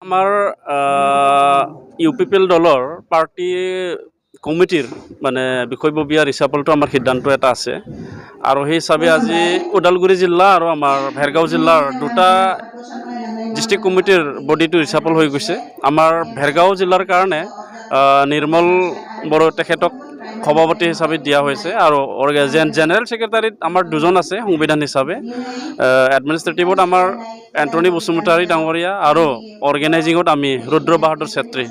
আমাৰ UPPL দলৰ party কমিটিৰ মানে বিষয়ববীয়া ৰিচাপলটো আমাৰ সিদ্ধান্ত এটা আছে আৰু সেই হিচাপে আজি ওদালগুৰি জিলা আৰু আমাৰ ভেৰগাঁও জিলাৰ দুটা ডিষ্ট্ৰিক্ট কমিটিৰ বডিটো ৰিচাপল হৈ গৈছে। আমাৰ ভেৰগাঁও জিলাৰ কাৰণে নিৰ্মল বড়ো তেখেতক সভাপতি হিচাপে দিয়া হৈছে আৰু জেনেৰেল ছেক্ৰেটাৰীত আমাৰ দুজন আছে সংবিধান হিচাপে। এডমিনিষ্ট্ৰেটিভত আমাৰ এণ্টনি বসুমতাৰী ডাঙৰীয়া আৰু অৰ্গেনাইজিঙত আমি ৰুদ্ৰ বাহাদুৰ ছেত্ৰী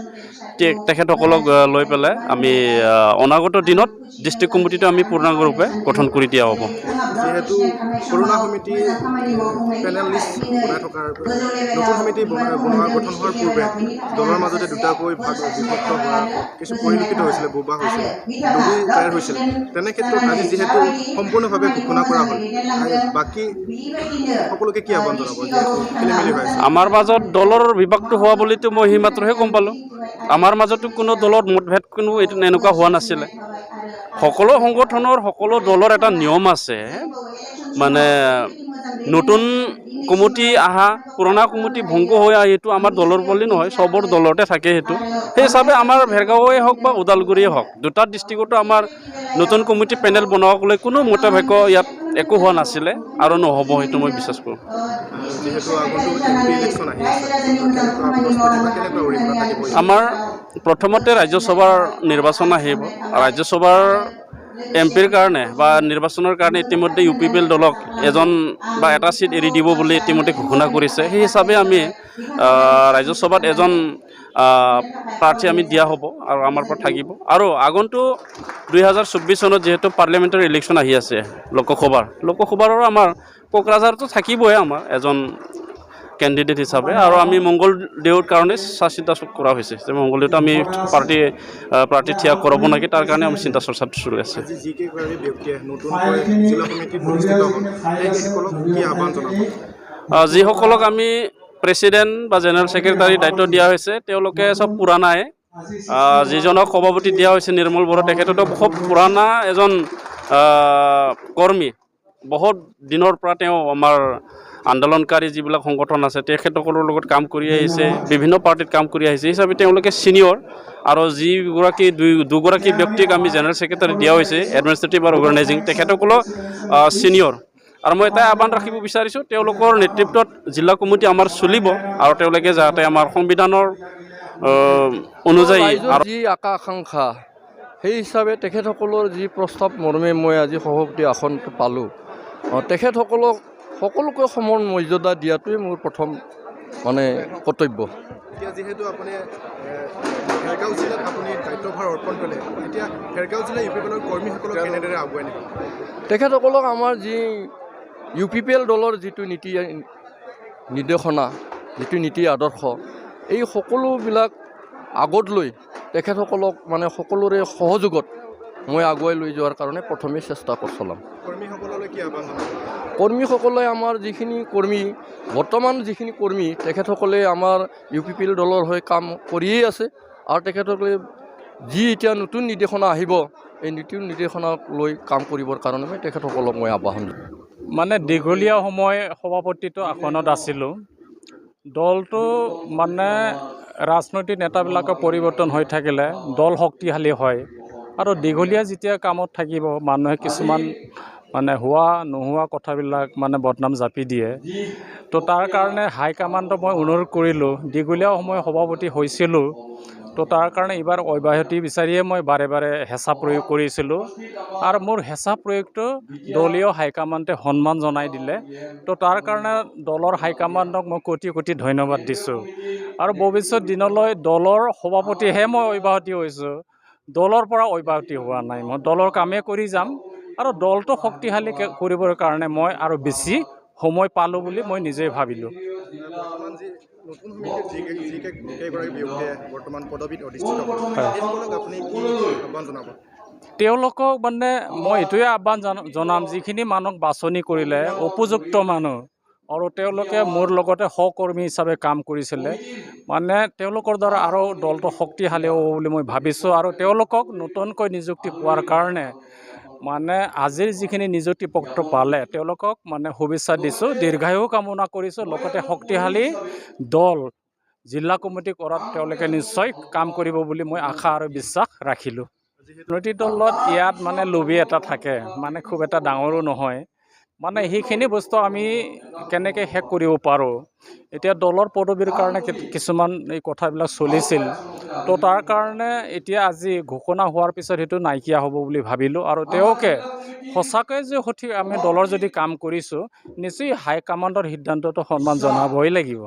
তেখেতসকলক লৈ পেলাই আমি অনাগত দিনত ডিষ্ট্ৰিক্ট কমিটিটো আমি পূৰ্ণাংগৰূপে গঠন কৰি দিয়া হ'ব। যিহেতু পুৰণা সমিতি পেনেল লিষ্ট বনাই থকাৰ নতুন সমিতি বনোৱা গঠন হোৱাৰ পূৰ্বে দলৰ মাজতে দুটাকৈ বিভক্ত হোৱা কিছু পৰিলক্ষিত হৈছিলে, বোবা হৈছিলে, দুই তৈয়াৰ হৈছিলে। তেনে ক্ষেত্ৰত আজি যিহেতু সম্পূৰ্ণভাৱে ঘোষণা কৰা হ'ল, বাকী সকলোকে কি আহ্বান জনাব? খেলিমেলি হৈ আছে আমাৰ মাজত দলৰ বিভাগটো হোৱা বুলিতো মই সেই মাত্ৰহে গম পালোঁ। আমাৰ মাজতো কোনো দলৰ মতভেদ কোনো এইটো এনেকুৱা হোৱা নাছিলে। সকলো সংগঠনৰ সকলো দলৰ এটা নিয়ম আছে, মানে নতুন কমিটি আহা পুৰণা কমিটি ভংগ হৈ আহি এইটো আমাৰ দলৰ বুলি নহয়, চবৰ দলতে থাকে সেইটো। সেই হিচাপে আমাৰ ভেৰগাঁৱে হওক বা ওদালগুৰিয়ে হওক দুটা ডিষ্ট্ৰিক্টতো আমাৰ নতুন কমিটি পেনেল বনোৱাক লৈ কোনো মতভেদ ইয়াত একো হোৱা নাছিলে আৰু নহ'ব, সেইটো মই বিশ্বাস কৰোঁ। যিহেতু আগন্তুক MP ইলেকশ্যন আহি আছে, কেনেকুৱা প্ৰস্তুতি বা কেনেকুৱা অৰিহণা থাকিব? আমাৰ প্ৰথমতে ৰাজ্যসভাৰ নিৰ্বাচন আহিব। ৰাজ্যসভাৰ MPৰ কাৰণে বা নিৰ্বাচনৰ কাৰণে ইতিমধ্যে UPPL দলক এজন বা এটা চিট এৰি দিব বুলি ইতিমধ্যে ঘোষণা কৰিছে। সেই হিচাপে আমি ৰাজ্যসভাত এজন প্ৰাৰ্থী আমি দিয়া হ'ব আৰু আমাৰ পৰা থাকিব। আৰু আগন্তুক 2024 চনত যিহেতু পাৰ্লিয়ামেণ্টাৰী ইলেকশ্যন আহি আছে লোকসভাৰো আমাৰ কোকৰাঝাৰতো থাকিবই আমাৰ এজন কেণ্ডিডেট হিচাপে। আৰু আমি মংগলদৈৰ কাৰণে চিন্তা কৰা হৈছে যে মংগলদৈতো আমি প্ৰাৰ্থী থিয় কৰাব নেকি, তাৰ কাৰণে আমি চিন্তা চৰ্চাত চলি আছে। যিকেইগৰাকী ব্যক্তিয়ে নতুনকৈ জিলা সমিতিত প্ৰতিষ্ঠিত হ'ল, সেইসকলক কি আহ্বান জনাব? যিসকলক আমি প্ৰেছিডেণ্ট বা জেনেৰেল ছেক্ৰেটাৰী দায়িত্ব দিয়া হৈছে তেওঁলোকে চব পুৰাণাই। যিজনক সভাপতি দিয়া হৈছে নিৰ্মল বড়ো, তেখেততো খুব পুৰণা এজন কৰ্মী। বহুত দিনৰ পৰা তেওঁ আমাৰ আন্দোলনকাৰী যিবিলাক সংগঠন আছে তেখেতসকলৰ লগত কাম কৰি আহিছে, বিভিন্ন পাৰ্টিত কাম কৰি আহিছে, হিচাপে তেওঁলোকে ছিনিয়ৰ। আৰু যিগৰাকী দুগৰাকী ব্যক্তিক আমি জেনেৰেল ছেক্ৰেটাৰী দিয়া হৈছে এডমিনিষ্ট্ৰেটিভ আৰু অৰ্গেনাইজিং, তেখেতসকলো ছিনিয়ৰ। আৰু মই এটাই আহ্বান ৰাখিব বিচাৰিছোঁ, তেওঁলোকৰ নেতৃত্বত জিলা কমিটি আমাৰ চলিব আৰু তেওঁলোকে যাতে আমাৰ সংবিধানৰ অনুযায়ী যি আকাংক্ষা সেই হিচাপে তেখেতসকলৰ যি প্ৰস্তাৱ মৰ্মে মই আজি সভাপতি আসনটো পালোঁ, তেখেতসকলক সকলোকে সমান মৰ্যাদা দিয়াটোৱে মোৰ প্ৰথম কৰ্তব্য। এতিয়া যিহেতু আপুনি ভেৰগাঁও জিলাত আপুনি দায়িত্বভাৰ অৰ্পণ কৰিলে, এতিয়া ভেৰগাঁও জিলা UPPLৰ কৰ্মীসকলক কেনেদৰে আগুৱাই নিব? তেখেতসকলক আমাৰ যি UPPL দলৰ যিটো নীতি নিৰ্দেশনা, যিটো নীতি আদৰ্শ, এই সকলোবিলাক আগত লৈ তেখেতসকলক সকলোৰে সহযোগত মই আগুৱাই লৈ যোৱাৰ কাৰণে প্ৰথমে চেষ্টা চলাম। কৰ্মীসকললৈ কি আহ্বান জনাব? কৰ্মীসকলে আমাৰ যিখিনি কৰ্মী বৰ্তমান যিখিনি কৰ্মী তেখেতসকলে আমাৰ UPPL দলৰ হৈ কাম কৰিয়েই আছে আৰু তেখেতসকলে যি এতিয়া নতুন নিৰ্দেশনা আহিব এই নতুন নিৰ্দেশনাক লৈ কাম কৰিবৰ কাৰণে তেখেতসকলক মই আহ্বান জনাম। দীঘলীয়া সময় সভাপতিটো আসনত আছিলোঁ। দলটো ৰাজনৈতিক নেতাবিলাকে পৰিৱৰ্তন হৈ থাকিলে দল শক্তিশালী হয় আৰু দীঘলীয়া যেতিয়া কামত থাকিব মানুহে কিছুমান হোৱা নোহোৱা কথাবিলাক বদনাম জাপি দিয়ে। তো তাৰ কাৰণে হাইকমাণ্ডক মই অনুৰোধ কৰিলোঁ, দীঘলীয়া সময় সভাপতি হৈছিলোঁ, তো তাৰ কাৰণে এইবাৰ অব্যাহতি বিচাৰিয়ে মই বাৰে বাৰে হেঁচা প্ৰয়োগ কৰিছিলোঁ আৰু মোৰ হেঁচা প্ৰয়োগটো দলীয় হাইকমাণ্ডে সন্মান জনাই দিলে। তো তাৰ কাৰণে দলৰ হাইকমাণ্ডক মই কোটি কোটি ধন্যবাদ দিছোঁ। আৰু ভৱিষ্যত দিনলৈ দলৰ সভাপতিহে মই অব্যাহতি হৈছোঁ, দলৰ পৰা অব্যাহতি হোৱা নাই। মই দলৰ কামেই কৰি যাম আৰু দলটো শক্তিশালী কৰিবৰ কাৰণে মই আৰু বেছি সময় পালোঁ বুলি মই নিজেই ভাবিলোঁ। নতুন সমিতিৰ যিকেইগৰাকী ব্যক্তিয়ে বৰ্তমান পদবীত অধিষ্ঠিত হ'ল, সেইসকলক আপুনি কি আহ্বান জনাব? তেওঁলোকক মই এইটোৱে আহ্বান জনাম, যিখিনি মানুহক বাছনি কৰিলে উপযুক্ত মানুহ আৰু তেওঁলোকে মোৰ লগতে সহকৰ্মী হিচাপে কাম কৰিছিলে, তেওঁলোকৰ দ্বাৰা আৰু দলটো শক্তিশালী হ'ব বুলি মই ভাবিছোঁ। আৰু তেওঁলোকক নতুনকৈ নিযুক্তি পোৱাৰ কাৰণে আজিৰ যিখিনি নিযুক্তি পত্ৰ পালে তেওঁলোকক শুভেচ্ছা দিছোঁ, দীৰ্ঘায়ু কামনা কৰিছোঁ, লগতে শক্তিশালী দল জিলা কমিটি কৰাত তেওঁলোকে নিশ্চয় কাম কৰিব বুলি মই আশা আৰু বিশ্বাস ৰাখিলোঁ। ৰাজনৈতিক দলত ইয়াত মানে লবি এটা থাকে, মানে খুব এটা ডাঙৰো নহয়, মানে সেইখিনি বস্তু আমি কেনেকৈ শেষ কৰিব পাৰোঁ। এতিয়া দলৰ পদবীৰ কাৰণে কিছুমান এই কথাবিলাক চলিছিল, তো তাৰ কাৰণে এতিয়া আজি ঘোষণা হোৱাৰ পিছত সেইটো নাইকিয়া হ'ব বুলি ভাবিলোঁ। আৰু তেওঁকে সঁচাকৈ যে সঠিক আমি দলৰ যদি কাম কৰিছোঁ, নিশ্চয় হাইকমাণ্ডৰ সিদ্ধান্তটো সন্মান জনাবই লাগিব।